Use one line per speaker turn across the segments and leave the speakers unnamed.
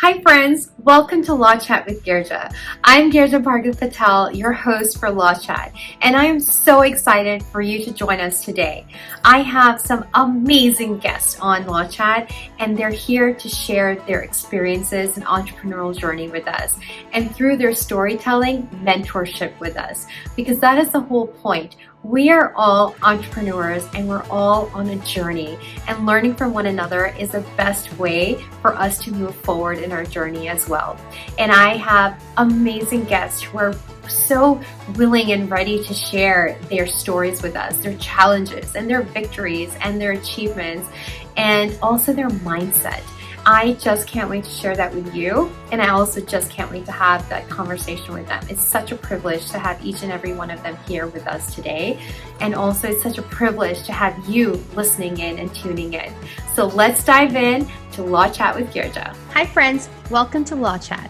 Hi friends, welcome to Law Chat with Girija. I'm Girija Patel, your host for Law Chat, and I am so excited for you to join us today. I have some amazing guests on Law Chat, and they're here to share their experiences and entrepreneurial journey with us, and through their storytelling, mentorship with us, because that is the whole point. We are all entrepreneurs and we're all on a journey, and learning from one another is the best way for us to move forward in our journey as well. And I have amazing guests who are so willing and ready to share their stories with us, their challenges and their victories and their achievements, and also their mindset. I just can't wait to share that with you, and I also just can't wait to have that conversation with them. It's such a privilege to have each and every one of them here with us today, and also it's such a privilege to have you listening in and tuning in. So let's dive in to Law Chat with Girija.
Hi friends, welcome to Law Chat.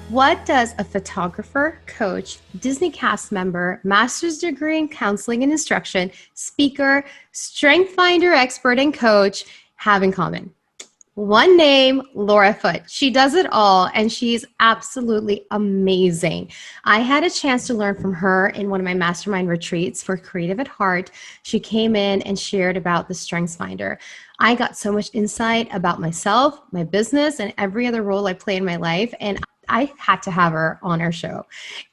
What does a photographer, coach, Disney cast member, master's degree in counseling and instruction, speaker, strength finder expert, and coach have in common? One name, Laura Foote. She does it all, and she's absolutely amazing. I had a chance to learn from her in one of my mastermind retreats for Creative at Heart. She came in and shared about the Strengths Finder. I got so much insight about myself, my business, and every other role I play in my life, and I had to have her on our show.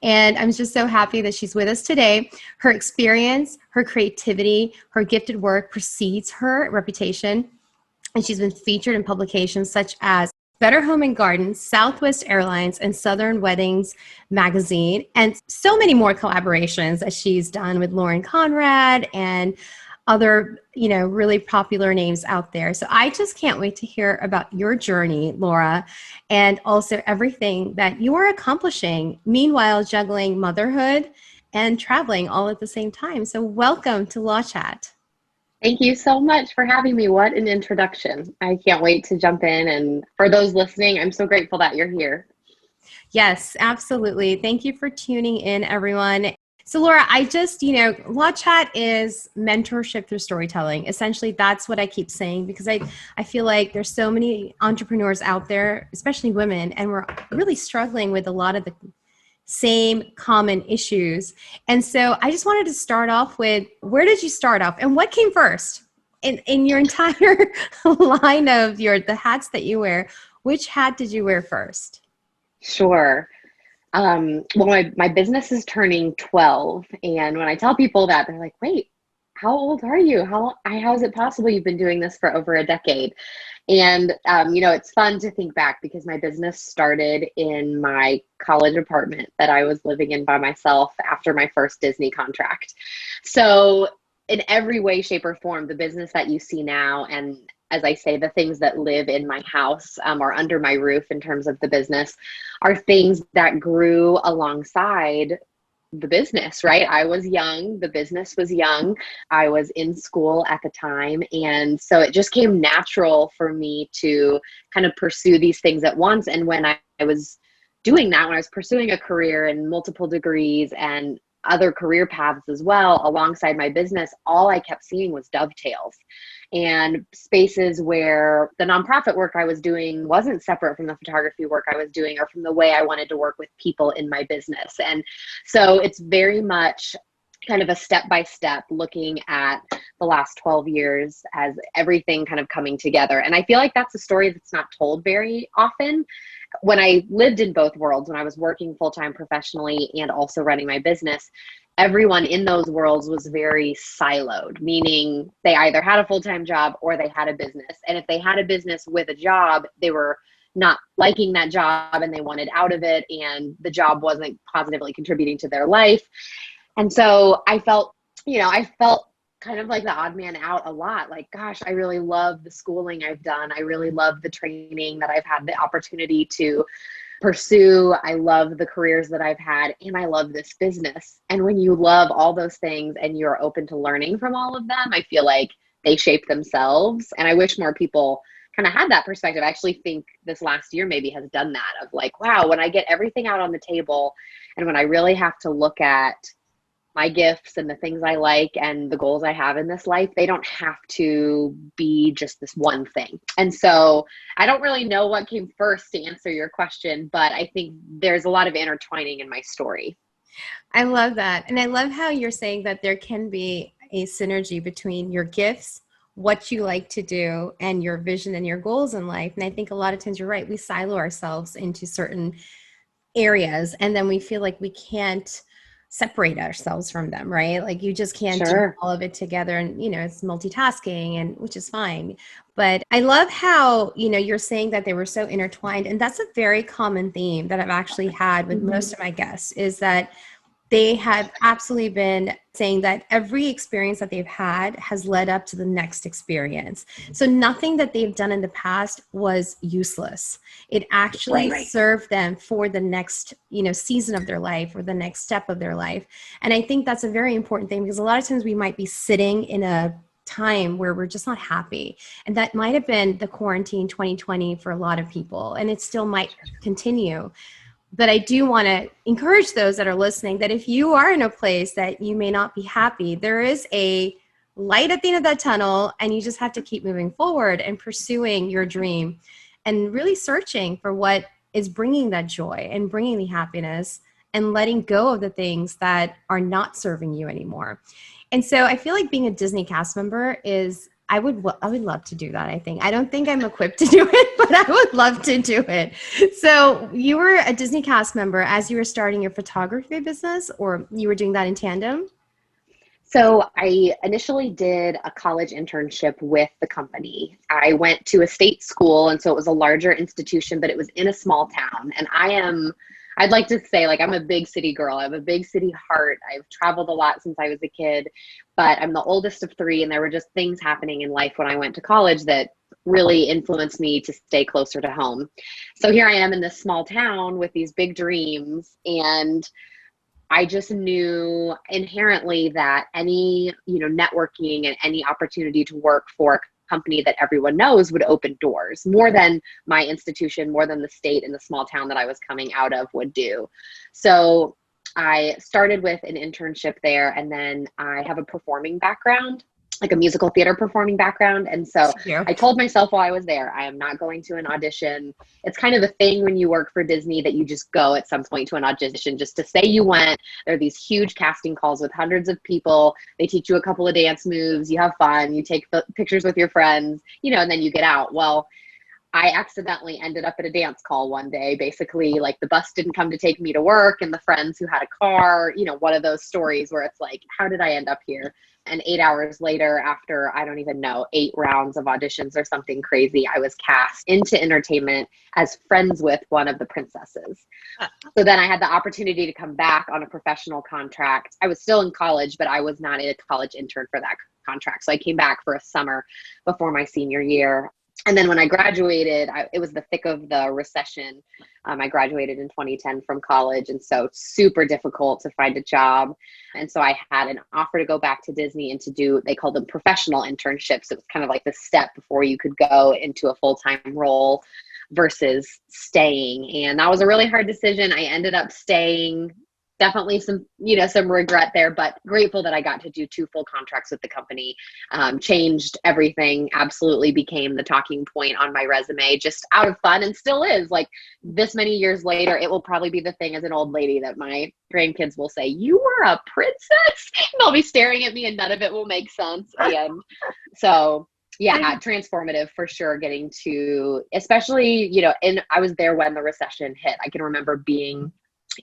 And I'm just so happy that she's with us today. Her experience, her creativity, her gifted work precedes her reputation. And she's been featured in publications such as Better Home and Garden, Southwest Airlines, and Southern Weddings magazine, and so many more collaborations that she's done with Lauren Conrad and other, really popular names out there. So I just can't wait to hear about your journey, Laura, and also everything that you are accomplishing, meanwhile juggling motherhood and traveling all at the same time. So welcome to Law Chat.
Thank you so much for having me. What an introduction. I can't wait to jump in. And for those listening, I'm so grateful that you're here.
Yes, absolutely. Thank you for tuning in, everyone. So Laura, Law Chat is mentorship through storytelling. Essentially, that's what I keep saying, because I feel like there's so many entrepreneurs out there, especially women, and we're really struggling with a lot of the same common issues. And so I just wanted to start off with, where did you start off and what came first in your entire line of the hats that you wear? Which hat did you wear first?
Sure. Well, my business is turning 12. And when I tell people that, they're like, wait, how old are you? How is it possible you've been doing this for over a decade? And, it's fun to think back, because my business started in my college apartment that I was living in by myself after my first Disney contract. So in every way, shape, or form, the business that you see now, and as I say, the things that live in my house or under my roof in terms of the business, are things that grew alongside the business, right? I was young. The business was young. I was in school at the time. And so it just came natural for me to kind of pursue these things at once. And when I was doing that, when I was pursuing a career and multiple degrees and other career paths as well, alongside my business, all I kept seeing was dovetails and spaces where the nonprofit work I was doing wasn't separate from the photography work I was doing, or from the way I wanted to work with people in my business. And so it's very much kind of a step-by-step looking at the last 12 years as everything kind of coming together. And I feel like that's a story that's not told very often. When I lived in both worlds, when I was working full-time professionally and also running my business, everyone in those worlds was very siloed, meaning they either had a full-time job or they had a business. And if they had a business with a job, they were not liking that job and they wanted out of it, and the job wasn't positively contributing to their life. And so I felt kind of like the odd man out a lot. Like, gosh, I really love the schooling I've done. I really love the training that I've had the opportunity to pursue. I love the careers that I've had, and I love this business. And when you love all those things and you're open to learning from all of them, I feel like they shape themselves. And I wish more people kind of had that perspective. I actually think this last year maybe has done that, of like, wow, when I get everything out on the table and when I really have to look at my gifts and the things I like and the goals I have in this life, they don't have to be just this one thing. And so I don't really know what came first to answer your question, but I think there's a lot of intertwining in my story.
I love that. And I love how you're saying that there can be a synergy between your gifts, what you like to do, and your vision and your goals in life. And I think a lot of times you're right. We silo ourselves into certain areas and then we feel like we can't separate ourselves from them, right? Like you just can't do
Sure.
all of it together, and it's multitasking, and which is fine. But I love how you're saying that they were so intertwined, and that's a very common theme that I've actually had with most of my guests, is that they have absolutely been saying that every experience that they've had has led up to the next experience. So nothing that they've done in the past was useless. It actually served them for the next, season of their life or the next step of their life. And I think that's a very important thing, because a lot of times we might be sitting in a time where we're just not happy. And that might have been the quarantine 2020 for a lot of people, and it still might continue. But I do want to encourage those that are listening that if you are in a place that you may not be happy, there is a light at the end of that tunnel, and you just have to keep moving forward and pursuing your dream and really searching for what is bringing that joy and bringing the happiness, and letting go of the things that are not serving you anymore. And so I feel like being a Disney cast member is, I would love to do that. I don't think I'm equipped to do it, but I would love to do it. So you were a Disney cast member as you were starting your photography business, or you were doing that in tandem?
So I initially did a college internship with the company. I went to a state school, and so it was a larger institution, but it was in a small town. And I'd like to say, like, I'm a big city girl. I have a big city heart. I've traveled a lot since I was a kid, but I'm the oldest of three, and there were just things happening in life when I went to college that really influenced me to stay closer to home. So here I am in this small town with these big dreams, and I just knew inherently that any, networking and any opportunity to work for a company that everyone knows would open doors more than my institution, more than the state and the small town that I was coming out of would do. So I started with an internship there, and then I have a performing background, like a musical theater performing background. And so I told myself while I was there, I am not going to an audition. It's kind of a thing when you work for Disney that you just go at some point to an audition just to say you went. There are these huge casting calls with hundreds of people. They teach you a couple of dance moves. You have fun. You take pictures with your friends, and then you get out. Well, I accidentally ended up at a dance call one day. Basically, like, the bus didn't come to take me to work, and the friends who had a car, one of those stories where it's like, how did I end up here? And 8 hours later, after, I don't even know, 8 rounds of auditions or something crazy, I was cast into entertainment as friends with one of the princesses. So then I had the opportunity to come back on a professional contract. I was still in college, but I was not a college intern for that contract. So I came back for a summer before my senior year. And then when I graduated, it was the thick of the recession. I graduated in 2010 from college, and so super difficult to find a job. And so I had an offer to go back to Disney and to do, they called them professional internships. It was kind of like the step before you could go into a full-time role versus staying. And that was a really hard decision. I ended up staying. Definitely some regret there, but grateful that I got to do 2 full contracts with the company. Changed everything, absolutely became the talking point on my resume, just out of fun, and still is. Like, this many years later, it will probably be the thing as an old lady that my grandkids will say, "You were a princess?" And they'll be staring at me and none of it will make sense. And so, yeah, transformative for sure, getting to, especially, and I was there when the recession hit. I can remember being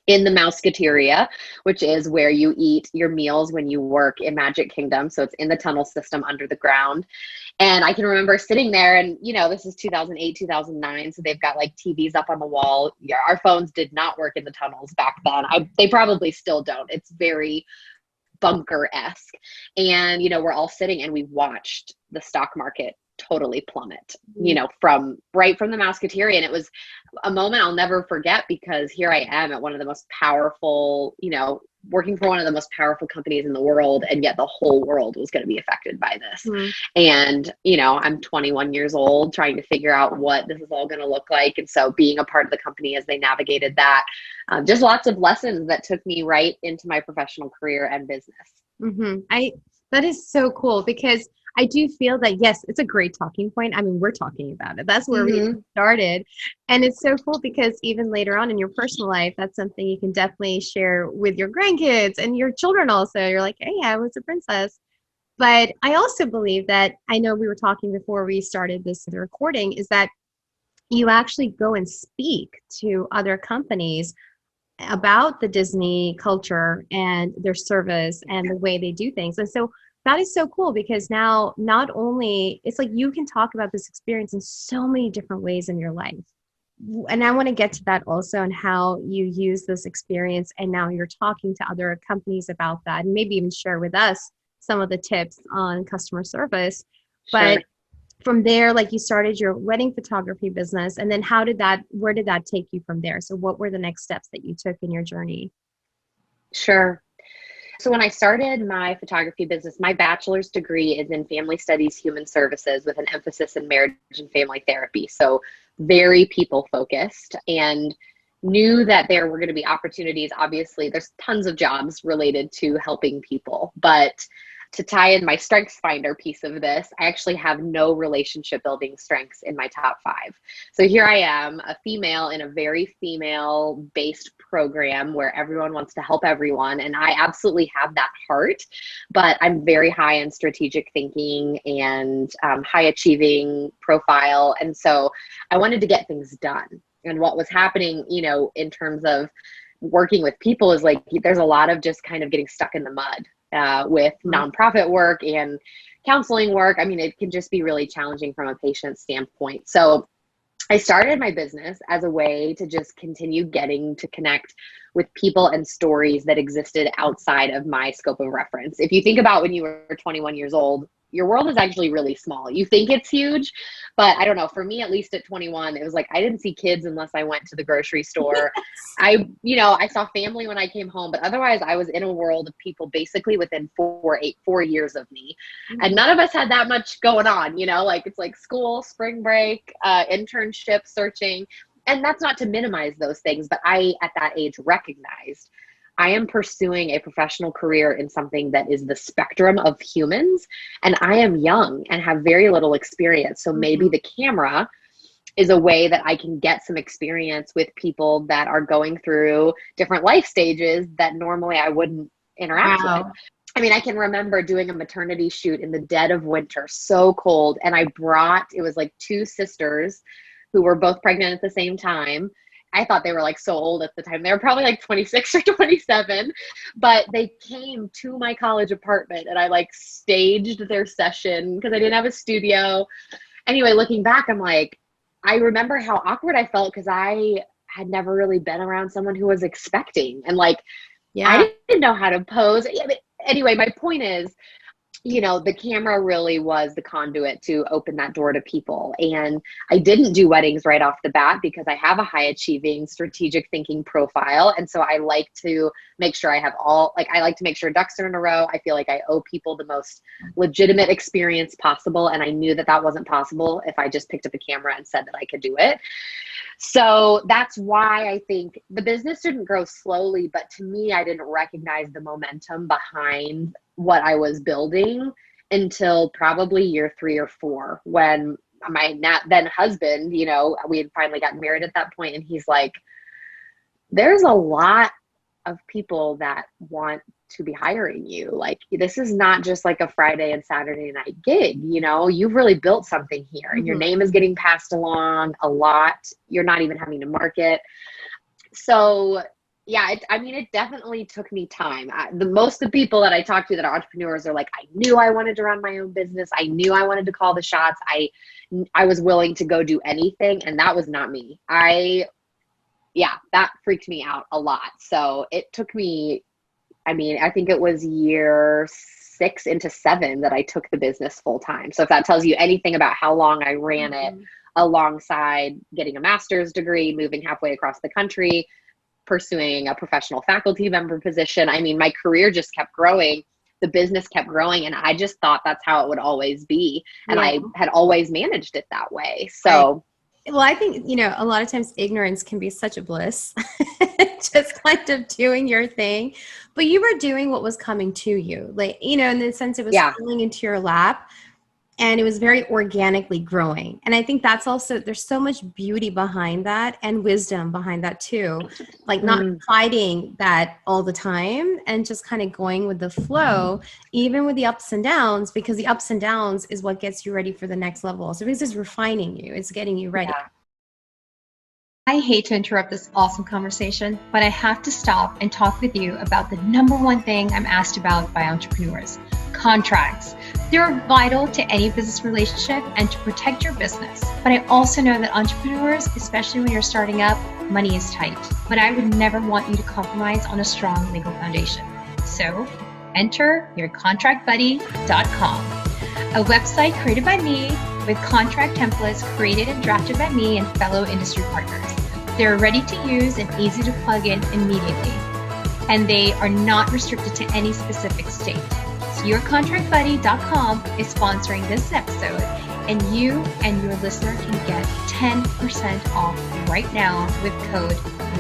in the Mouseketeria, which is where you eat your meals when you work in Magic Kingdom. So it's in the tunnel system under the ground. And I can remember sitting there, and, this is 2008, 2009. So they've got like TVs up on the wall. Yeah, our phones did not work in the tunnels back then. They probably still don't. It's very bunker-esque. And, we're all sitting and we watched the stock market totally plummet, from the Musketeer. And it was a moment I'll never forget, because here I am at one of the most powerful, working for one of the most powerful companies in the world. And yet the whole world was going to be affected by this. And, I'm 21 years old trying to figure out what this is all going to look like. And so being a part of the company as they navigated that, just lots of lessons that took me right into my professional career and business.
That is so cool, because I do feel that, yes, it's a great talking point. I mean, we're talking about it. That's where we started. And it's so cool because even later on in your personal life, that's something you can definitely share with your grandkids and your children also. You're like, hey, I was a princess. But I also believe that, I know we were talking before we started this recording, is that you actually go and speak to other companies about the Disney culture and their service and the way they do things. And so that is so cool, because now not only, it's like you can talk about this experience in so many different ways in your life. And I want to get to that also, and how you use this experience and now you're talking to other companies about that, and maybe even share with us some of the tips on customer service.
Sure.
But from there, like, you started your wedding photography business, and then where did that take you from there? So what were the next steps that you took in your journey?
Sure. So when I started my photography business, my bachelor's degree is in family studies, human services, with an emphasis in marriage and family therapy. So very people focused, and knew that there were going to be opportunities. Obviously, there's tons of jobs related to helping people, but to tie in my strengths finder piece of this, I actually have no relationship building strengths in my top 5. So here I am, a female in a very female based program where everyone wants to help everyone. And I absolutely have that heart, but I'm very high in strategic thinking and high achieving profile. And so I wanted to get things done. And what was happening, in terms of working with people, is like, there's a lot of just kind of getting stuck in the mud. With nonprofit work and counseling work. I mean, it can just be really challenging from a patient standpoint. So I started my business as a way to just continue getting to connect with people and stories that existed outside of my scope of reference. If you think about when you were 21 years old, your world is actually really small. You think it's huge, but I don't know. For me, at least at 21, it was like, I didn't see kids unless I went to the grocery store. I saw family when I came home, but otherwise I was in a world of people basically within 4 years of me. And none of us had that much going on, like it's like school, spring break, internship, searching. And that's not to minimize those things, but I, at that age, recognized I am pursuing a professional career in something that is the spectrum of humans, and I am young and have very little experience. So maybe the camera is a way that I can get some experience with people that are going through different life stages that normally I wouldn't interact with. I mean, I can remember doing a maternity shoot in the dead of winter, so cold. And it was like 2 sisters who were both pregnant at the same time. I thought they were like so old at the time. They were probably like 26 or 27, but they came to my college apartment and I like staged their session because I didn't have a studio. Anyway, looking back, I'm like, I remember how awkward I felt because I had never really been around someone who was expecting, and like, I didn't know how to pose. Anyway, my point is, the camera really was the conduit to open that door to people. And I didn't do weddings right off the bat because I have a high achieving strategic thinking profile. And so I like to make sure I like to make sure ducks are in a row. I feel like I owe people the most legitimate experience possible. And I knew that that wasn't possible if I just picked up a camera and said that I could do it. So that's why I think the business didn't grow slowly, but to me, I didn't recognize the momentum behind what I was building until probably year 3 or 4, when my then husband, we had finally gotten married at that point, and he's like, there's a lot of people that want to be hiring you. Like, this is not just like a Friday and Saturday night gig, you've really built something here, and your name is getting passed along a lot. You're not even having to market. So yeah, it definitely took me time. Most of the people that I talk to that are entrepreneurs are like, I knew I wanted to run my own business. I knew I wanted to call the shots. I was willing to go do anything. And that was not me. That freaked me out a lot. So it took me, I think it was year 6 into 7 that I took the business full time. So if that tells you anything about how long I ran it, alongside getting a master's degree, moving halfway across the country, pursuing a professional faculty member position. I mean, my career just kept growing. The business kept growing, and I just thought that's how it would always be. And I had always managed it that way. So,
well, I think, a lot of times ignorance can be such a bliss, just kind of doing your thing. But you were doing what was coming to you, like, in the sense it was falling into your lap. And it was very organically growing. And I think that's also, there's so much beauty behind that and wisdom behind that too. Like not fighting that all the time and just kind of going with the flow, even with the ups and downs, because the ups and downs is what gets you ready for the next level. So this is refining you. It's getting you ready.
Yeah.
I hate to interrupt this awesome conversation, but I have to stop and talk with you about the number one thing I'm asked about by entrepreneurs: contracts. They're vital to any business relationship and to protect your business. But I also know that entrepreneurs, especially when you're starting up, money is tight. But I would never want you to compromise on a strong legal foundation. So enter yourcontractbuddy.com, a website created by me with contract templates created and drafted by me and fellow industry partners. They're ready to use and easy to plug in immediately. And they are not restricted to any specific state. YourContractBuddy.com is sponsoring this episode, and you and your listener can get 10% off right now with code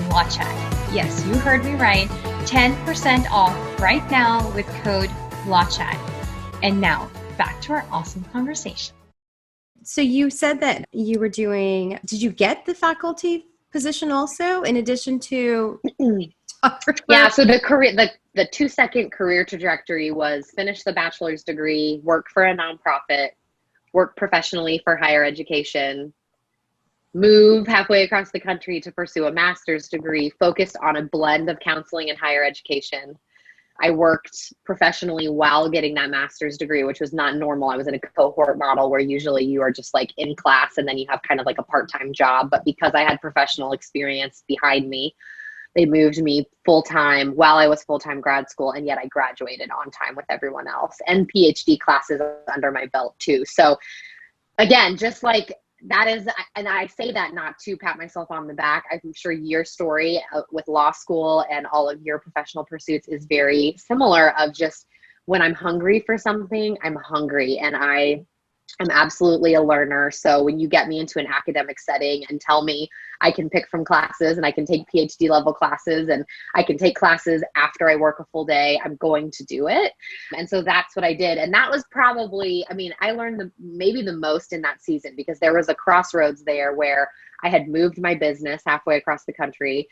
LAWCHAT. Yes, you heard me right. 10% off right now with code LAWCHAT. And now back to our awesome conversation. So you said that you were doing, did you get the faculty position also in addition to
Yeah, so the 2-second career trajectory was finish the bachelor's degree, work for a nonprofit, work professionally for higher education, move halfway across the country to pursue a master's degree focused on a blend of counseling and higher education. I worked professionally while getting that master's degree, which was not normal. I was in a cohort model where usually you are just like in class and then you have kind of like a part-time job. But because I had professional experience behind me, they moved me full-time while I was full-time grad school, and yet I graduated on time with everyone else, and PhD classes under my belt too. So again, just like that is, and I say that not to pat myself on the back. I'm sure your story with law school and all of your professional pursuits is very similar, of just when I'm hungry for something, I'm hungry, and I'm absolutely a learner. So when you get me into an academic setting and tell me I can pick from classes and I can take PhD level classes and I can take classes after I work a full day, I'm going to do it. And so that's what I did. And that was probably, I learned maybe the most in that season, because there was a crossroads there where I had moved my business halfway across the country.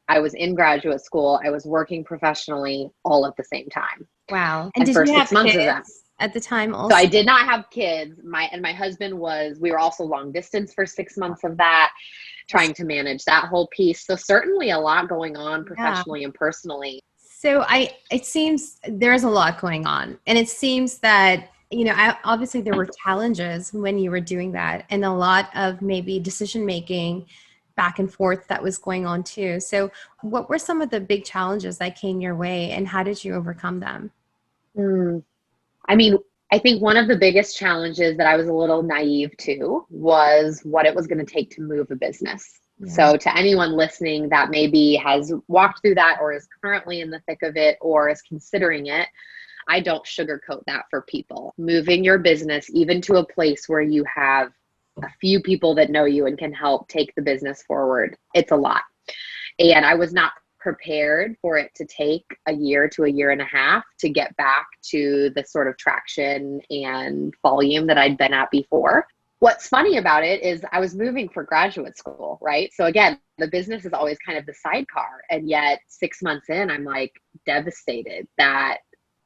I was in graduate school. I was working professionally all at the same time.
Wow.
And for 6 months of that.
At the time also?
So I did not have kids. My husband we were also long distance for 6 months of that, trying to manage that whole piece. So certainly a lot going on professionally and personally.
So it seems there's a lot going on, and it seems that, obviously there were challenges when you were doing that, and a lot of maybe decision-making back and forth that was going on too. So what were some of the big challenges that came your way, and how did you overcome them?
I think one of the biggest challenges that I was a little naive to was what it was going to take to move a business. Yeah. So to anyone listening that maybe has walked through that or is currently in the thick of it or is considering it, I don't sugarcoat that for people. Moving your business even to a place where you have a few people that know you and can help take the business forward, it's a lot. And I was not prepared for it to take a year to a year and a half to get back to the sort of traction and volume that I'd been at before. What's funny about it is I was moving for graduate school, right? So again, the business is always kind of the sidecar. And yet 6 months in, I'm like devastated that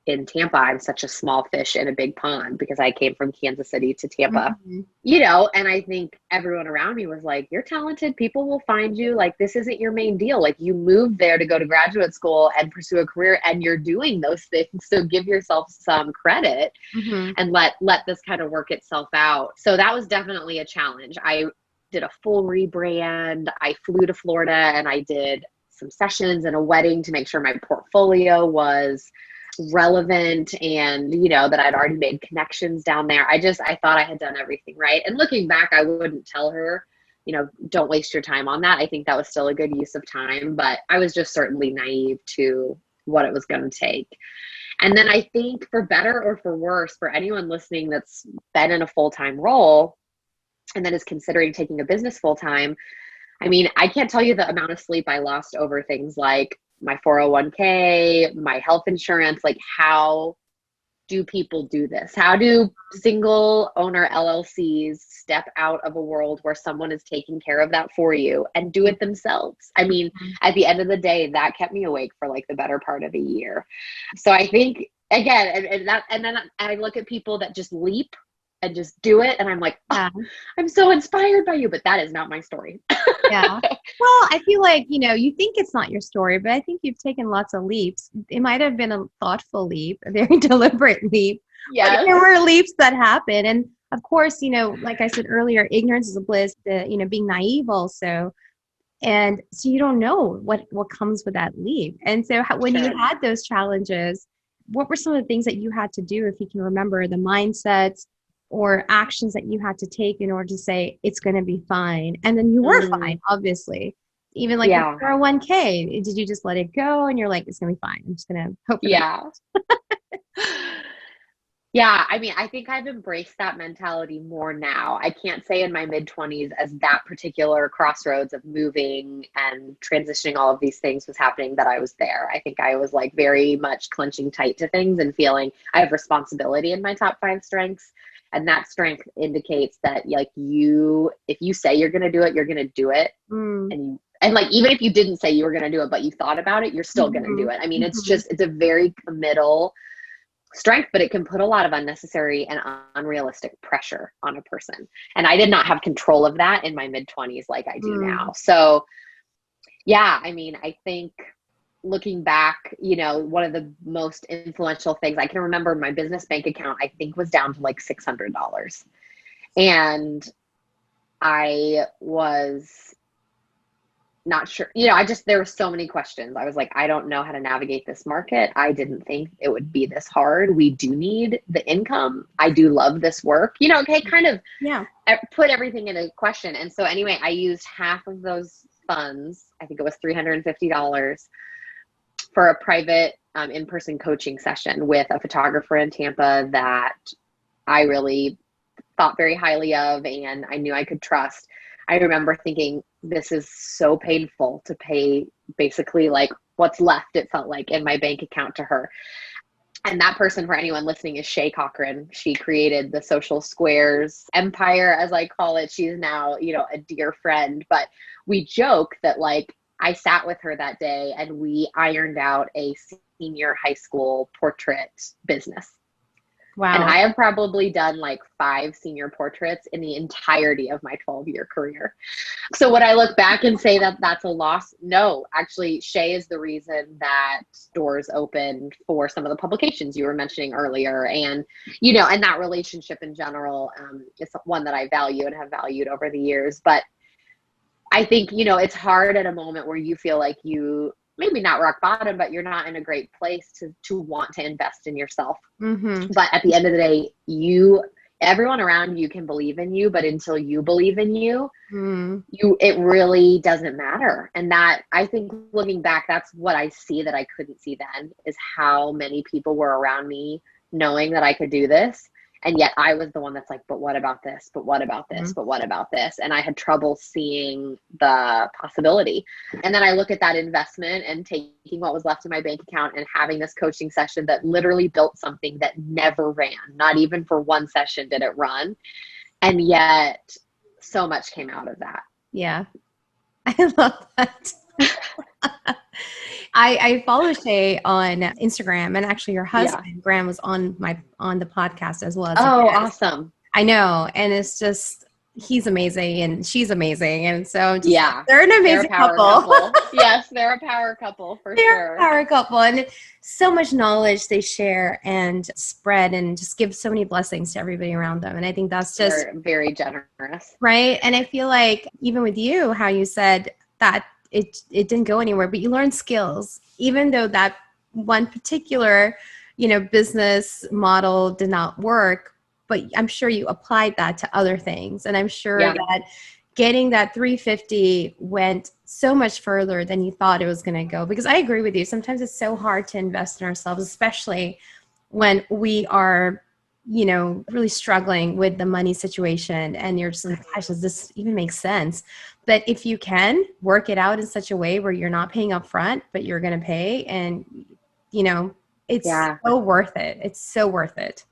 in Tampa, I'm such a small fish in a big pond, because I came from Kansas City to Tampa, and I think everyone around me was like, you're talented. People will find you. Like, this isn't your main deal. Like, you moved there to go to graduate school and pursue a career, and you're doing those things. So give yourself some credit and let this kind of work itself out. So that was definitely a challenge. I did a full rebrand. I flew to Florida and I did some sessions and a wedding to make sure my portfolio was relevant and, that I'd already made connections down there. I thought I had done everything right. And looking back, I wouldn't tell her, don't waste your time on that. I think that was still a good use of time, but I was just certainly naive to what it was going to take. And then I think for better or for worse, for anyone listening that's been in a full-time role and then is considering taking a business full-time, I mean, I can't tell you the amount of sleep I lost over things like my 401k, my health insurance. Like, how do people do this? How do single owner LLCs step out of a world where someone is taking care of that for you and do it themselves? I mean, at the end of the day, that kept me awake for like the better part of a year. So I think, again, and then I look at people that just leap and just do it, and I'm like, I'm so inspired by you, but that is not my story.
Yeah. Well, I feel like, you think it's not your story, but I think you've taken lots of leaps. It might have been a thoughtful leap, a very deliberate leap.
Yes.
There were leaps that happen. And of course, like I said earlier, ignorance is a bliss, being naive also. And so you don't know what comes with that leap. And so when you had those challenges, what were some of the things that you had to do, if you can remember, the mindsets or actions that you had to take in order to say it's going to be fine? And then you were fine, obviously. Even like your 401k, did you just let it go and you're like, it's going to be fine, I'm just going to hope for the best?
Yeah. I mean, I think I've embraced that mentality more now. I can't say in my mid-20s, as that particular crossroads of moving and transitioning all of these things was happening, that I was there. I think I was like very much clenching tight to things and feeling I have responsibility in my top 5 strengths. And that strength indicates that, like, if you say you're going to do it, you're going to do it. And like, even if you didn't say you were going to do it, but you thought about it, you're still going to do it. I mean, it's a very committal strength, but it can put a lot of unnecessary and unrealistic pressure on a person. And I did not have control of that in my mid-20s like I do now. So yeah, I mean, I think looking back, one of the most influential things I can remember, my business bank account, I think, was down to like $600. And I was not sure, there were so many questions. I was like, I don't know how to navigate this market. I didn't think it would be this hard. We do need the income. I do love this work, kind of put everything into question. And so anyway, I used half of those funds. I think it was $350 for a private in-person coaching session with a photographer in Tampa that I really thought very highly of and I knew I could trust. I remember thinking, this is so painful to pay basically like what's left, it felt like, in my bank account to her. And that person, for anyone listening, is Shay Cochran. She created the Social Squares empire, as I call it. She's now, a dear friend, but we joke that like, I sat with her that day and we ironed out a senior high school portrait business.
Wow.
And I have probably done like 5 senior portraits in the entirety of my 12-year career. So would I look back and say that that's a loss? No, actually, Shay is the reason that doors opened for some of the publications you were mentioning earlier. And, and that relationship in general is one that I value and have valued over the years. But I think, it's hard at a moment where you feel like you maybe not rock bottom, but you're not in a great place to want to invest in yourself. But at the end of the day, everyone around you can believe in you, but until you believe in you, it really doesn't matter. And that, I think, looking back, that's what I see that I couldn't see then, is how many people were around me knowing that I could do this. And yet I was the one that's like, but what about this? But what about this? But what about this? And I had trouble seeing the possibility. And then I look at that investment and taking what was left in my bank account and having this coaching session that literally built something that never ran. Not even for one session did it run. And yet so much came out of that.
Yeah. I love that. I follow Shay on Instagram, and actually your husband, Graham, was on the podcast as well.
Awesome.
I know. And it's just, he's amazing and she's amazing. And so they're an amazing couple.
Yes, they're a power couple for
they're
sure.
A power couple. And so much knowledge they share and spread and just give so many blessings to everybody around them. And I think that's just
they're very generous.
Right. And I feel like even with you, how you said that it didn't go anywhere, but you learned skills, even though that one particular, business model did not work, but I'm sure you applied that to other things. And I'm sure that getting that 350 went so much further than you thought it was going to go. Because I agree with you. Sometimes it's so hard to invest in ourselves, especially when we are, really struggling with the money situation. And you're just like, gosh, does this even make sense? But if you can work it out in such a way where you're not paying up front, but you're going to pay, and, it's so worth it. It's so worth it.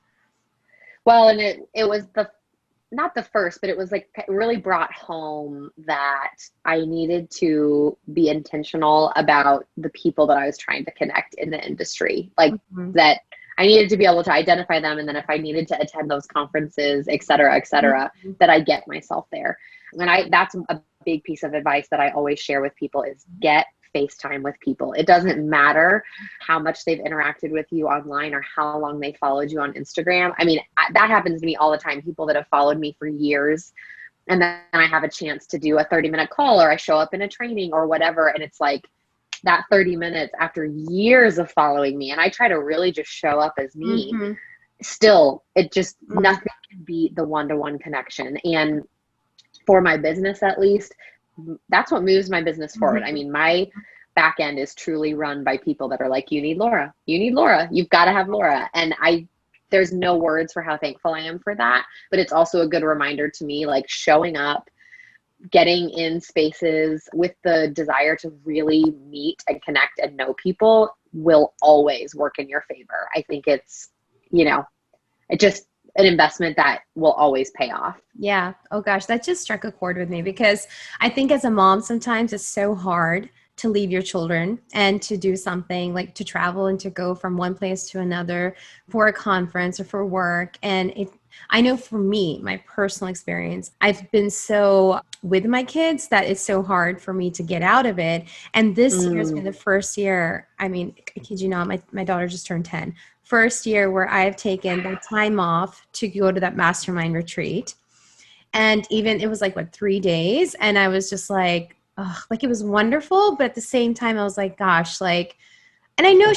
Well, and it was not the first, but it was like, it really brought home that I needed to be intentional about the people that I was trying to connect in the industry. Like that I needed to be able to identify them. And then if I needed to attend those conferences, et cetera, that I get myself there. And that's a big piece of advice that I always share with people is get FaceTime with people. It doesn't matter how much they've interacted with you online or how long they followed you on Instagram. I mean, that happens to me all the time. People that have followed me for years, and then I have a chance to do a 30-minute call, or I show up in a training or whatever. And it's like that 30 minutes after years of following me. And I try to really just show up as me. Still, it just, nothing can beat the one-to-one connection. And for my business, at least, that's what moves my business forward. I mean, my back end is truly run by people that are like, you need Laura, you've got to have Laura. And there's no words for how thankful I am for that. But it's also a good reminder to me, like showing up, getting in spaces with the desire to really meet and connect and know people will always work in your favor. I think it's, it just an investment that will always pay off.
Yeah. Oh gosh, that just struck a chord with me, because I think as a mom, sometimes it's so hard to leave your children and to do something like to travel and to go from one place to another for a conference or for work. And I know for me, my personal experience, I've been so with my kids that it's so hard for me to get out of it. And this year has been the first year, I mean, I kid you not, my daughter just turned 10. First year where I've taken the time off to go to that mastermind retreat. And even it was like, 3 days. And I was just like, oh, like it was wonderful. But at the same time, I was like, gosh, like, and I know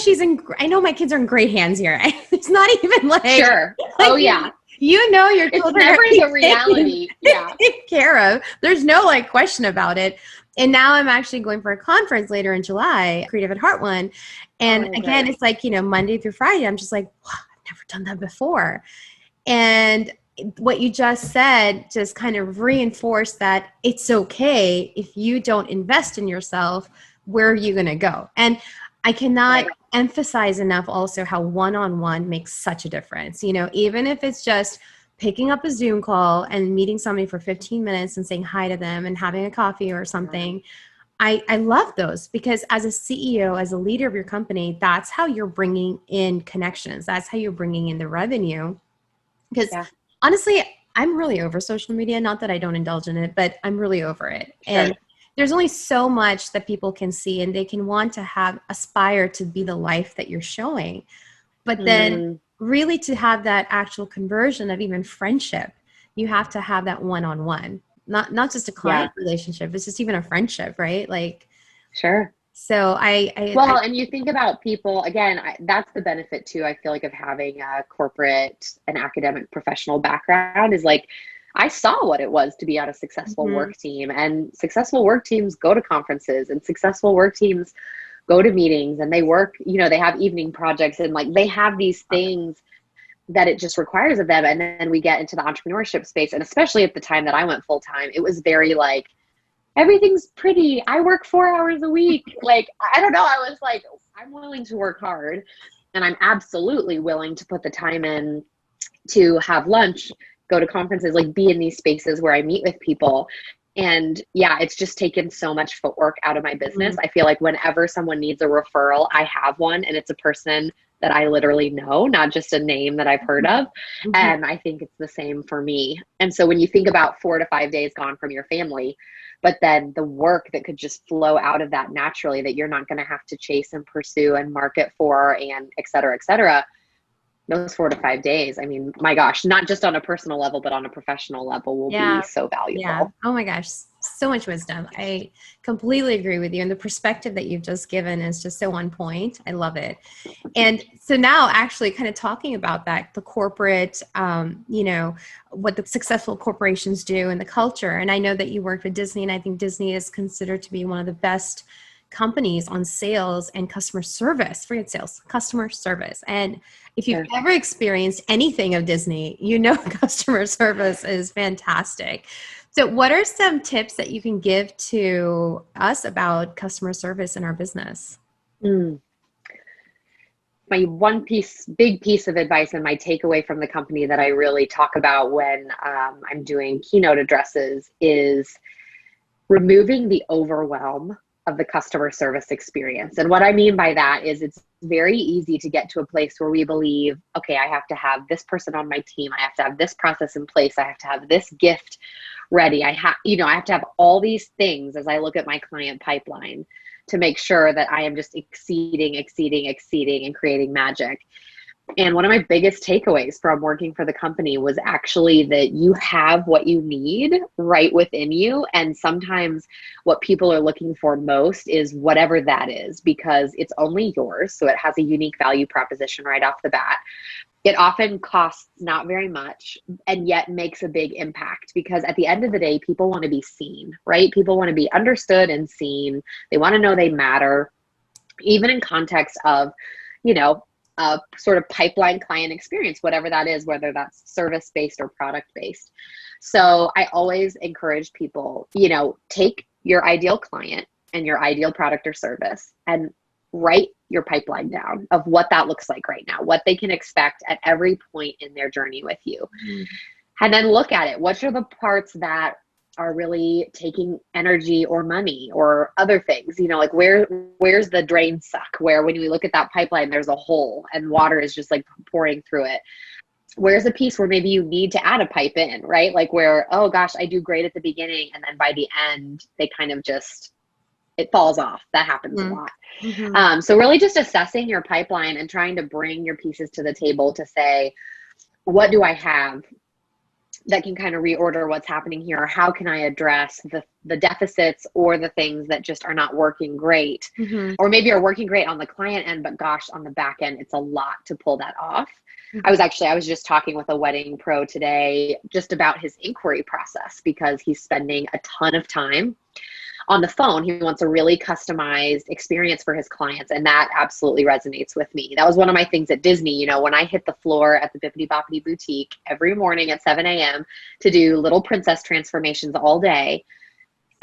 I know my kids are in great hands here. It's not even like,
sure.
Like,
yeah.
Your children
it's never
are
the reality.
taken care of. There's no like question about it. And now I'm actually going for a conference later in July, Creative at Heart one. And again, it's like, Monday through Friday, I'm just like, wow, I've never done that before. And what you just said just kind of reinforced that it's okay if you don't invest in yourself. Where are you going to go? And I cannot emphasize enough also how one-on-one makes such a difference. Even if it's just picking up a Zoom call and meeting somebody for 15 minutes and saying hi to them and having a coffee or something. I love those, because as a CEO, as a leader of your company, that's how you're bringing in connections. That's how you're bringing in the revenue. Because honestly, I'm really over social media. Not that I don't indulge in it, but I'm really over it. Sure. And there's only so much that people can see, and they can want to aspire to be the life that you're showing. But then really to have that actual conversion of even friendship, you have to have that one-on-one, not just a client relationship. It's just even a friendship, right? Like,
sure.
So
and you think about people, again, that's the benefit too, I feel like, of having a corporate and academic professional background is like, I saw what it was to be on a successful work team, and successful work teams go to conferences, and successful work teams go to meetings, and they work, they have evening projects, and like they have these things that it just requires of them. And then we get into the entrepreneurship space. And especially at the time that I went full time, it was very like, everything's pretty. I work 4 hours a week. Like, I don't know. I was like, I'm willing to work hard, and I'm absolutely willing to put the time in to have lunch, go to conferences, like be in these spaces where I meet with people. And it's just taken so much footwork out of my business. I feel like whenever someone needs a referral, I have one, and it's a person that I literally know, not just a name that I've heard of. And I think it's the same for me. And so when you think about 4 to 5 days gone from your family, but then the work that could just flow out of that naturally, that you're not going to have to chase and pursue and market for, and et cetera, those 4 to 5 days, I mean, my gosh, not just on a personal level, but on a professional level will be so valuable.
Yeah. Oh my gosh. So much wisdom. I completely agree with you. And the perspective that you've just given is just so on point. I love it. And so now actually kind of talking about that, the corporate, what the successful corporations do and the culture. And I know that you worked with Disney, and I think Disney is considered to be one of the best companies on sales and customer service. Forget sales, customer service. And if you've ever experienced anything of Disney, customer service is fantastic. So what are some tips that you can give to us about customer service in our business?
My big piece of advice and my takeaway from the company that I really talk about when I'm doing keynote addresses is removing the overwhelm of the customer service experience. And what I mean by that is it's very easy to get to a place where we believe, okay, I have to have this person on my team. I have to have this process in place. I have to have this gift ready. I have to have all these things as I look at my client pipeline to make sure that I am just exceeding and creating magic. And one of my biggest takeaways from working for the company was actually that you have what you need right within you. And sometimes what people are looking for most is whatever that is, because it's only yours. So it has a unique value proposition right off the bat. It often costs not very much and yet makes a big impact, because at the end of the day, people want to be seen, right? People want to be understood and seen. They want to know they matter, even in context of, a sort of pipeline client experience, whatever that is, whether that's service-based or product-based. So I always encourage people, take your ideal client and your ideal product or service and write your pipeline down of what that looks like right now, what they can expect at every point in their journey with you. Mm-hmm. And then look at it. What are the parts that are really taking energy or money or other things, like where's the drain suck, where when we look at that pipeline, there's a hole and water is just like pouring through it. Where's a piece where maybe you need to add a pipe in, right? Like where, oh gosh, I do great at the beginning, and then by the end, they kind of just, it falls off. That happens a lot. Mm-hmm. So really just assessing your pipeline and trying to bring your pieces to the table to say, what do I have that can kind of reorder what's happening here? Or how can I address the deficits or the things that just are not working great, mm-hmm. or maybe are working great on the client end, but gosh, on the back end, it's a lot to pull that off. Mm-hmm. I was just talking with a wedding pro today just about his inquiry process, because he's spending a ton of time on the phone. He wants a really customized experience for his clients. And that absolutely resonates with me. That was one of my things at Disney. When I hit the floor at the Bippity Boppity Boutique every morning at 7 a.m. to do little princess transformations all day,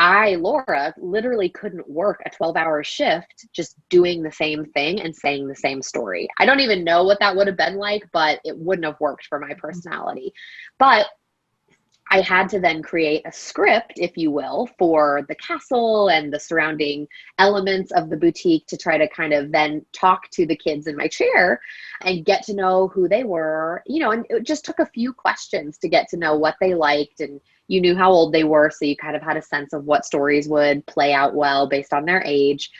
Laura, literally couldn't work a 12-hour shift just doing the same thing and saying the same story. I don't even know what that would have been like, but it wouldn't have worked for my personality. But I had to then create a script, if you will, for the castle and the surrounding elements of the boutique to try to kind of then talk to the kids in my chair and get to know who they were, and it just took a few questions to get to know what they liked, and you knew how old they were, so you kind of had a sense of what stories would play out well based on their age.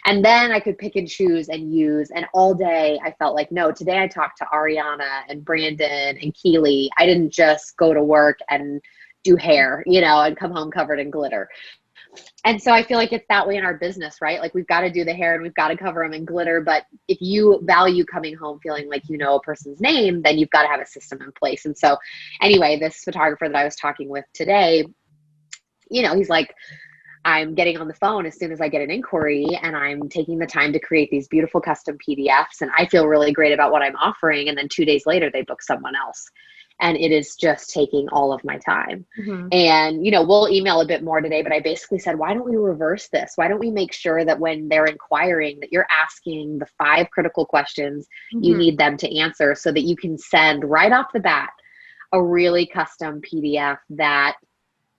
And then I could pick and choose and use. And all day I felt like, no, today I talked to Ariana and Brandon and Keely. I didn't just go to work and do hair, and come home covered in glitter. And so I feel like it's that way in our business, right? Like we've got to do the hair and we've got to cover them in glitter. But if you value coming home feeling like a person's name, then you've got to have a system in place. And so anyway, this photographer that I was talking with today, he's like, I'm getting on the phone as soon as I get an inquiry, and I'm taking the time to create these beautiful custom PDFs, and I feel really great about what I'm offering. And then 2 days later, they book someone else. And it is just taking all of my time. Mm-hmm. And, we'll email a bit more today, but I basically said, why don't we reverse this? Why don't we make sure that when they're inquiring that you're asking the 5 critical questions mm-hmm. you need them to answer, so that you can send right off the bat a really custom PDF that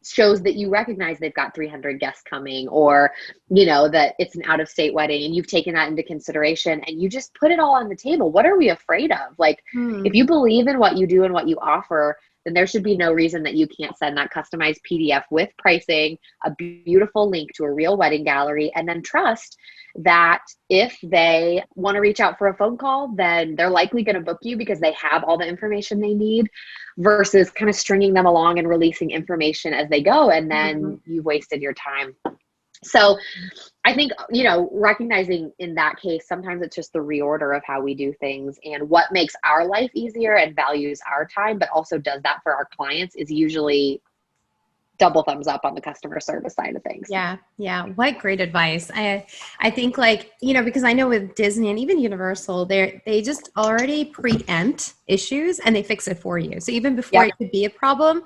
shows that you recognize they've got 300 guests coming, or, that it's an out-of-state wedding and you've taken that into consideration, and you just put it all on the table. What are we afraid of? Like, if you believe in what you do and what you offer, then there should be no reason that you can't send that customized PDF with pricing, a beautiful link to a real wedding gallery, and then trust that if they want to reach out for a phone call, then they're likely going to book you because they have all the information they need, versus kind of stringing them along and releasing information as they go. And then you've wasted your time. So I think, recognizing in that case, sometimes it's just the reorder of how we do things, and what makes our life easier and values our time, but also does that for our clients, is usually double thumbs up on the customer service side of things.
Yeah. Yeah. What great advice. I think because I know with Disney and even Universal, they just already preempt issues and they fix it for you. So even before it could be a problem,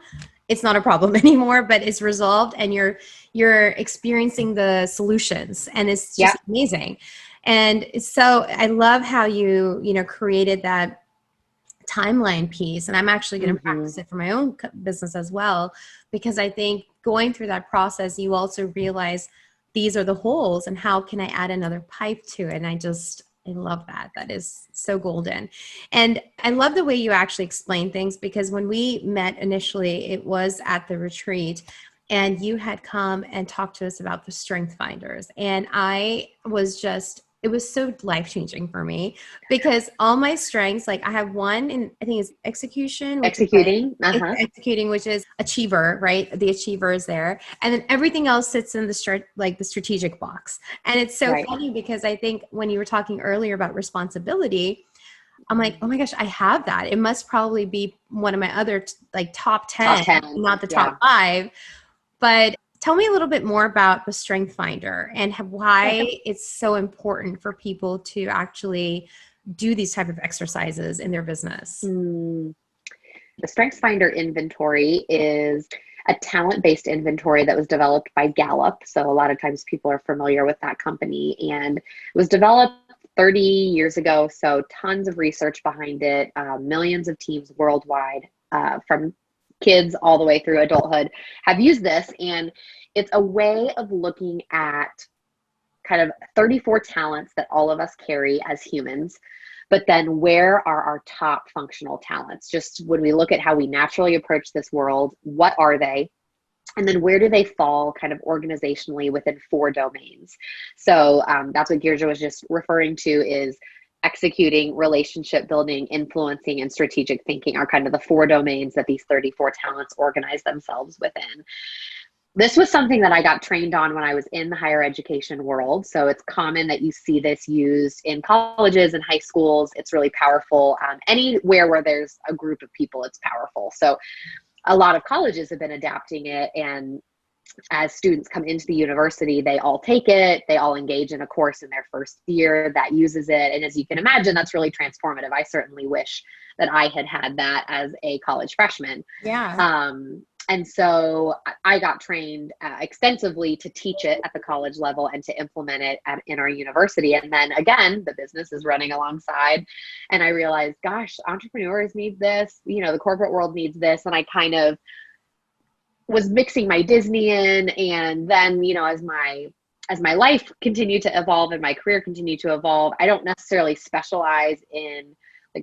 it's not a problem anymore, but it's resolved and you're experiencing the solutions, and it's just amazing. And so I love how you created that timeline piece, and I'm actually going to practice it for my own business as well, because I think going through that process, you also realize these are the holes and how can I add another pipe to it. And I love that. That is so golden. And I love the way you actually explain things, because when we met initially, it was at the retreat and you had come and talked to us about the strength finders. And it was so life-changing for me, because all my strengths, like I have one, and I think it's executing, which is achiever, right? The achiever is there. And then everything else sits in the strategic box. And it's so funny, because I think when you were talking earlier about responsibility, I'm like, oh my gosh, I have that. It must probably be one of my other top 10, not the top 5. But tell me a little bit more about the Strength Finder and why it's so important for people to actually do these type of exercises in their business.
The Strength Finder inventory is a talent-based inventory that was developed by Gallup. So a lot of times people are familiar with that company, and it was developed 30 years ago. So tons of research behind it, millions of teams worldwide, from kids all the way through adulthood have used this. And it's a way of looking at kind of 34 talents that all of us carry as humans, but then where are our top functional talents? Just when we look at how we naturally approach this world, what are they? And then where do they fall kind of organizationally within 4 domains? So that's what Girija was just referring to, is executing, relationship building, influencing, and strategic thinking are kind of the 4 domains that these 34 talents organize themselves within. This was something that I got trained on when I was in the higher education world. So it's common that you see this used in colleges and high schools. It's really powerful. Anywhere where there's a group of people, it's powerful. So a lot of colleges have been adapting it, and as students come into the university, they all take it. They all engage in a course in their first year that uses it. And as you can imagine, that's really transformative. I certainly wish that I had had that as a college freshman.
Yeah.
And so I got trained extensively to teach it at the college level and to implement it in our university. And then again, the business is running alongside. And I realized, gosh, entrepreneurs need this. The corporate world needs this. And I kind of was mixing my Disney in. And then, as my life continued to evolve and my career continued to evolve, I don't necessarily specialize in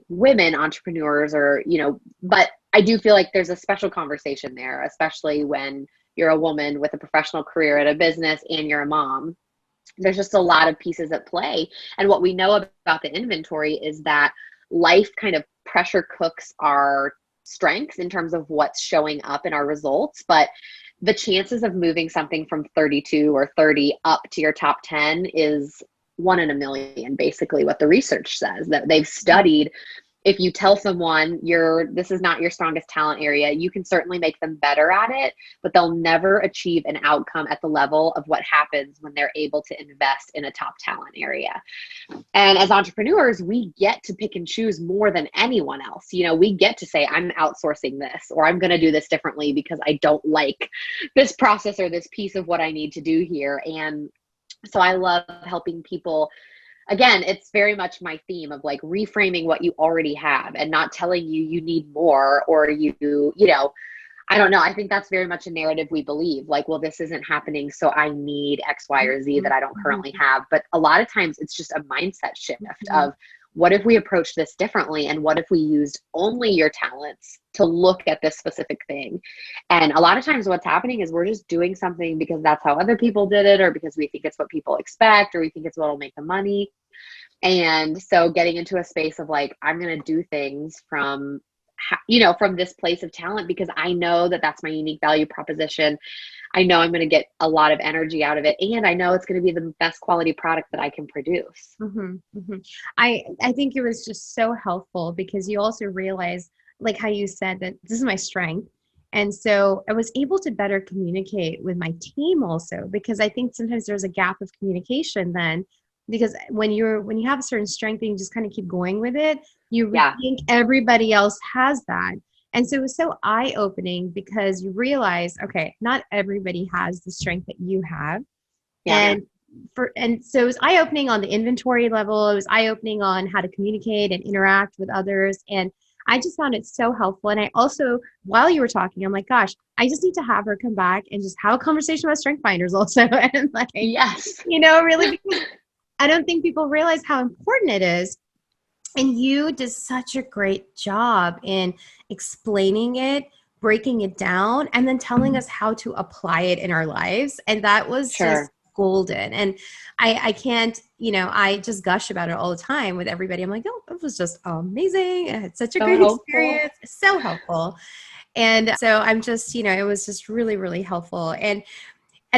women entrepreneurs but I do feel like there's a special conversation there, especially when you're a woman with a professional career at a business and you're a mom. There's just a lot of pieces at play. And what we know about the inventory is that life kind of pressure cooks our strengths in terms of what's showing up in our results. But the chances of moving something from 32 or 30 up to your top 10 is 1 in a million, basically what the research says, that they've studied. If you tell someone this is not your strongest talent area, you can certainly make them better at it, but they'll never achieve an outcome at the level of what happens when they're able to invest in a top talent area. And as entrepreneurs, we get to pick and choose more than anyone else. We get to say, I'm outsourcing this, or I'm going to do this differently because I don't like this process or this piece of what I need to do here. And so I love helping people. Again, it's very much my theme of reframing what you already have and not telling you need more, or I don't know. I think that's very much a narrative we believe, well, this isn't happening, so I need X, Y, or Z that I don't currently have. But a lot of times it's just a mindset shift of what if we approach this differently? And what if we used only your talents to look at this specific thing? And a lot of times what's happening is we're just doing something because that's how other people did it, or because we think it's what people expect, or we think it's what'll make the money. And so getting into a space of like, I'm going to do things from, from this place of talent, because I know that that's my unique value proposition. I know I'm going to get a lot of energy out of it. And I know it's going to be the best quality product that I can produce.
Mm-hmm, mm-hmm. I think it was just so helpful because you also realize, like how you said, that this is my strength. And so I was able to better communicate with my team also, because I think sometimes there's a gap of communication then, because when you have a certain strength and you just kind of keep going with it, you think everybody else has that. And so it was so eye-opening because you realize, okay, not everybody has the strength that you have. Yeah. And so it was eye-opening on the inventory level. It was eye-opening on how to communicate and interact with others. And I just found it so helpful. And I also, while you were talking, I'm like, gosh, I just need to have her come back and just have a conversation about strength finders also. And like,
yes,
really, because I don't think people realize how important it is. And you did such a great job in explaining it, breaking it down, and then telling us how to apply it in our lives. And that was just golden. And I can't, I just gush about it all the time with everybody. I'm like, oh, it was just amazing. I had such a great experience. So helpful. And so I'm just, it was just really, really helpful. And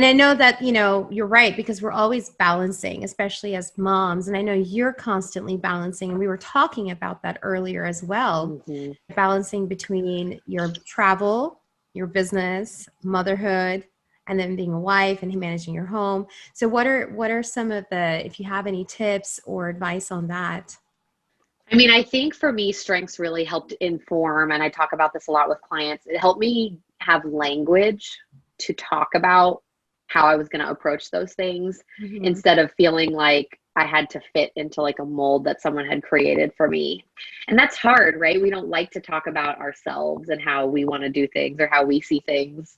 I know that, you're right, because we're always balancing, especially as moms. And I know you're constantly balancing. And we were talking about that earlier as well, balancing between your travel, your business, motherhood, and then being a wife and managing your home. So what are some of if you have any tips or advice on that?
I mean, I think for me, strengths really helped inform, and I talk about this a lot with clients. It helped me have language to talk about how I was going to approach those things instead of feeling like I had to fit into like a mold that someone had created for me. And that's hard, right? We don't like to talk about ourselves and how we want to do things or how we see things,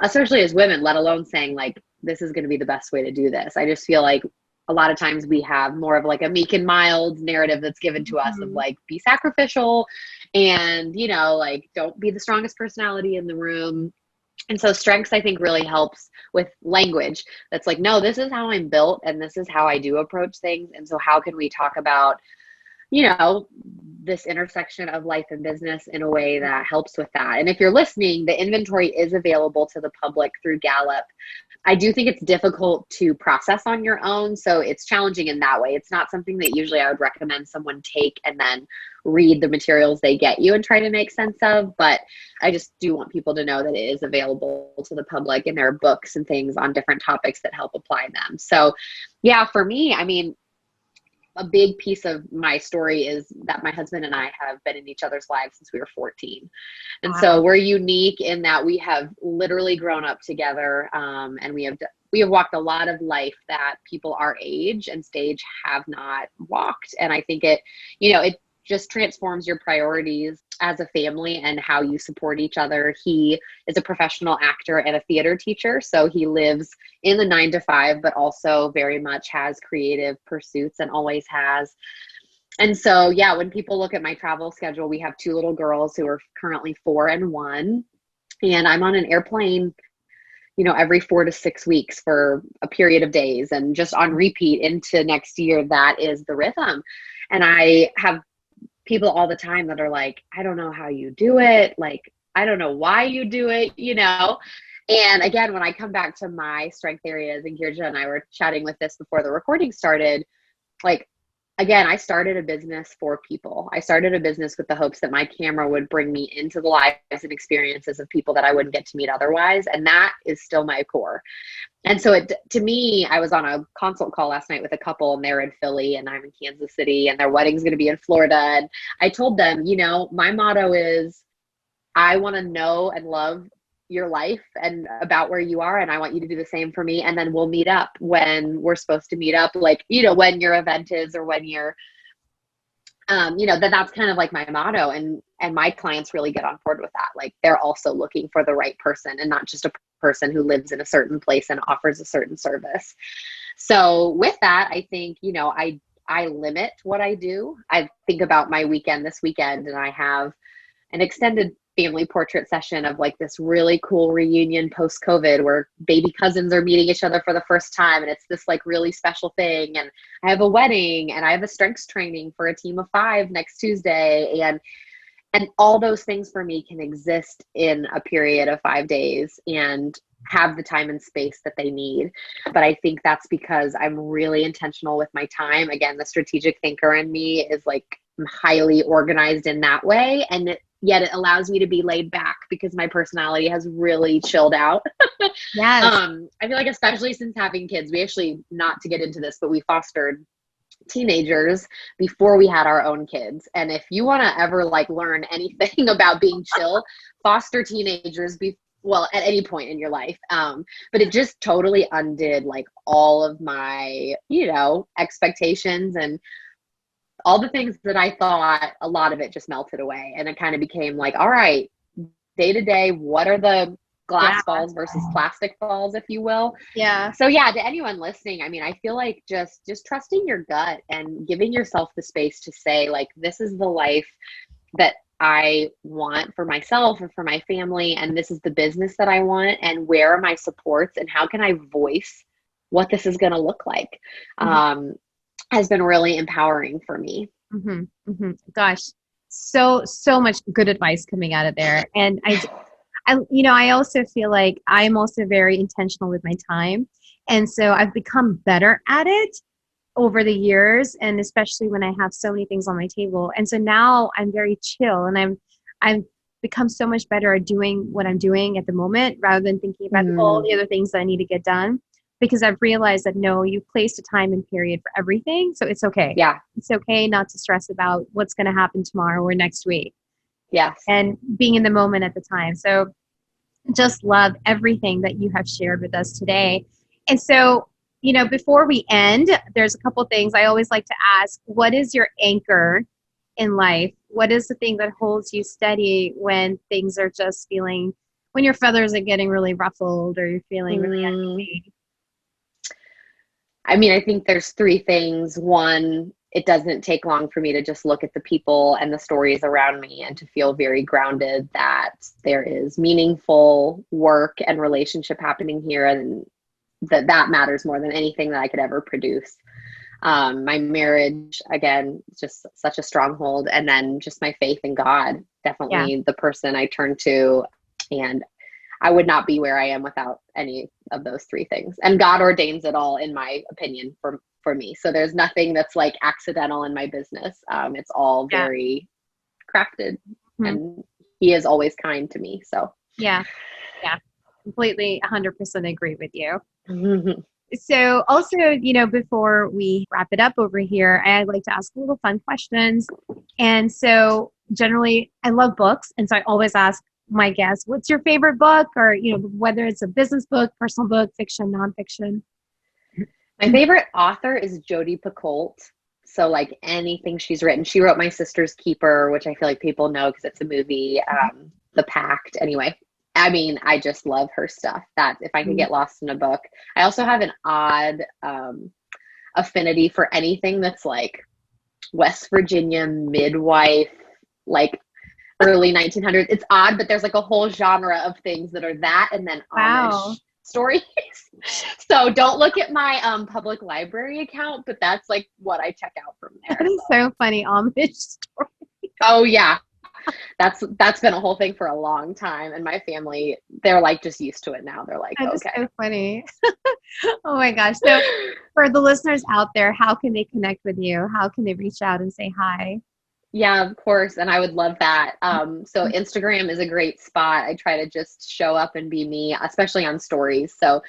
especially as women, let alone saying like, this is going to be the best way to do this. I just feel like a lot of times we have more of like a meek and mild narrative that's given to us of like, be sacrificial and, like, don't be the strongest personality in the room. And so strengths, I think, really helps with language that's like, no, this is how I'm built and this is how I do approach things. And so how can we talk about, this intersection of life and business in a way that helps with that? And if you're listening, the inventory is available to the public through Gallup. I do think it's difficult to process on your own. So it's challenging in that way. It's not something that usually I would recommend someone take and then read the materials they get you and try to make sense of. But I just do want people to know that it is available to the public, and there are books and things on different topics that help apply them. So yeah, for me, I mean, a big piece of my story is that my husband and I have been in each other's lives since we were 14. And so we're unique in that we have literally grown up together. And we have walked a lot of life that people our age and stage have not walked. And I think it just transforms your priorities as a family and how you support each other. He is a professional actor and a theater teacher. So he lives in the 9-to-5, but also very much has creative pursuits and always has. And so, yeah, when people look at my travel schedule, we have 2 little girls who are currently 4 and 1. And I'm on an airplane, every 4 to 6 weeks for a period of days, and just on repeat into next year. That is the rhythm. And I have people all the time that are like, I don't know how you do it. Like, I don't know why you do it, And again, when I come back to my strength areas, and Girija and I were chatting with this before the recording started, like, again, I started a business for people. I started a business with the hopes that my camera would bring me into the lives and experiences of people that I wouldn't get to meet otherwise. And that is still my core. And so to me, I was on a consult call last night with a couple, and they're in Philly and I'm in Kansas City, and their wedding's going to be in Florida. And I told them, my motto is, I want to know and love your life and about where you are. And I want you to do the same for me. And then we'll meet up when we're supposed to meet up, like, when your event is, or when you're, that's kind of like my motto. And my clients really get on board with that. Like, they're also looking for the right person and not just a person who lives in a certain place and offers a certain service. So with that, I think, I limit what I do. I think about my weekend this weekend, and I have an extended family portrait session of like this really cool reunion post COVID where baby cousins are meeting each other for the first time. And it's this like really special thing. And I have a wedding, and I have a strengths training for a team of 5 next Tuesday. And all those things for me can exist in a period of 5 days and have the time and space that they need. But I think that's because I'm really intentional with my time. Again, the strategic thinker in me is like, I'm highly organized in that way. And yet it allows me to be laid back because my personality has really chilled out.
Yes.
I feel like, especially since having kids, we actually, not to get into this, but we fostered teenagers before we had our own kids. And if you want to ever like learn anything about being chill, foster teenagers at any point in your life. But it just totally undid like all of my, expectations, and all the things that I thought, a lot of it just melted away. And it kind of became like, all right, day to day, what are the glass balls versus plastic balls, if you will?
Yeah.
So yeah, to anyone listening, I mean, I feel like just trusting your gut and giving yourself the space to say like, this is the life that I want for myself and for my family. And this is the business that I want. And where are my supports, and how can I voice what this is going to look like? Has been really empowering for me.
Mm-hmm. Mm-hmm. Gosh, so much good advice coming out of there. And I also feel like I'm also very intentional with my time. And so I've become better at it over the years, and especially when I have so many things on my table. And so now I'm very chill, and I've become so much better at doing what I'm doing at the moment, rather than thinking about all the other things that I need to get done. Because I've realized that no, you placed a time and period for everything. So it's okay.
Yeah.
It's okay not to stress about what's going to happen tomorrow or next week.
Yes.
And being in the moment at the time. So just love everything that you have shared with us today. And so, before we end, there's a couple things I always like to ask. What is your anchor in life? What is the thing that holds you steady when things are just when your feathers are getting really ruffled, or you're feeling really uneasy?
I mean, I think there's 3 things. One, it doesn't take long for me to just look at the people and the stories around me and to feel very grounded that there is meaningful work and relationship happening here, and that matters more than anything that I could ever produce. My marriage, again, just such a stronghold. And then just my faith in God, definitely the person I turn to. And I would not be where I am without any of those 3 things. And God ordains it all, in my opinion, for me. So there's nothing that's like accidental in my business. It's all very crafted, and He is always kind to me. So
yeah, completely 100% agree with you. So also, before we wrap it up over here, I'd like to ask a little fun questions. And so generally I love books. And so I always ask my guests, what's your favorite book? Or, whether it's a business book, personal book, fiction, nonfiction.
My favorite author is Jodi Picoult. So like anything she's written, she wrote My Sister's Keeper, which I feel like people know because it's a movie, The Pact. Anyway, I mean, I just love her stuff. That if I could get lost in a book. I also have an odd affinity for anything that's like West Virginia midwife, like early 1900s. It's odd, but there's like a whole genre of things that are that, and then Amish stories. So don't look at my public library account, but that's like what I check out from there.
That is so funny, Amish story.
Oh yeah. That's been a whole thing for a long time, and my family, they're like just used to it now. They're like,
that
okay.
Is so funny. Oh my gosh. So for the listeners out there, how can they connect with you? How can they reach out and say hi?
Yeah, of course. And I would love that. So Instagram is a great spot. I try to just show up and be me, especially on stories. So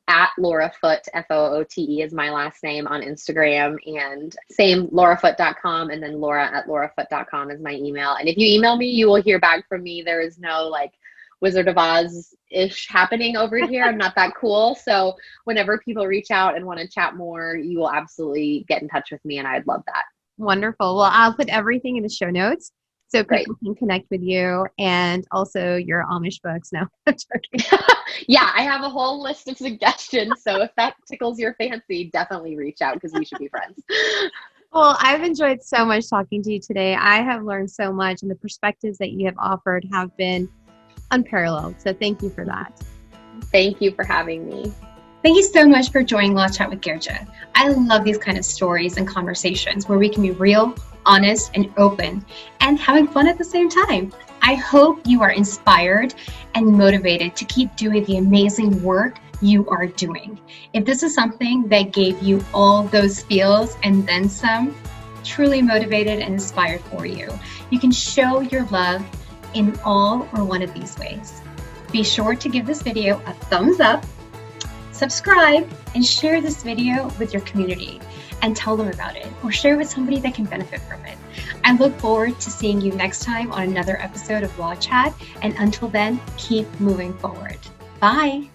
at Laura Foote, Foote is my last name on Instagram, and same laurafoote.com, and then laura@laurafoote.com is my email. And if you email me, you will hear back from me. There is no like Wizard of Oz-ish happening over here. I'm not that cool. So whenever people reach out and want to chat more, you will absolutely get in touch with me, and I'd love that.
Wonderful. Well, I'll put everything in the show notes so
Great.
People can connect with you, and also your Amish books. No, I'm joking.
Yeah, I have a whole list of suggestions. So if that tickles your fancy, definitely reach out because we should be friends.
Well, I've enjoyed so much talking to you today. I have learned so much, and the perspectives that you have offered have been unparalleled. So thank you for that.
Thank you for having me.
Thank you so much for joining Law Chat with Girija. I love these kind of stories and conversations where we can be real, honest, and open, and having fun at the same time. I hope you are inspired and motivated to keep doing the amazing work you are doing. If this is something that gave you all those feels and then some, truly motivated and inspired for you, you can show your love in all or one of these ways. Be sure to give this video a thumbs up, subscribe, and share this video with your community and tell them about it, or share with somebody that can benefit from it. I look forward to seeing you next time on another episode of Law Chat, and until then, keep moving forward. Bye.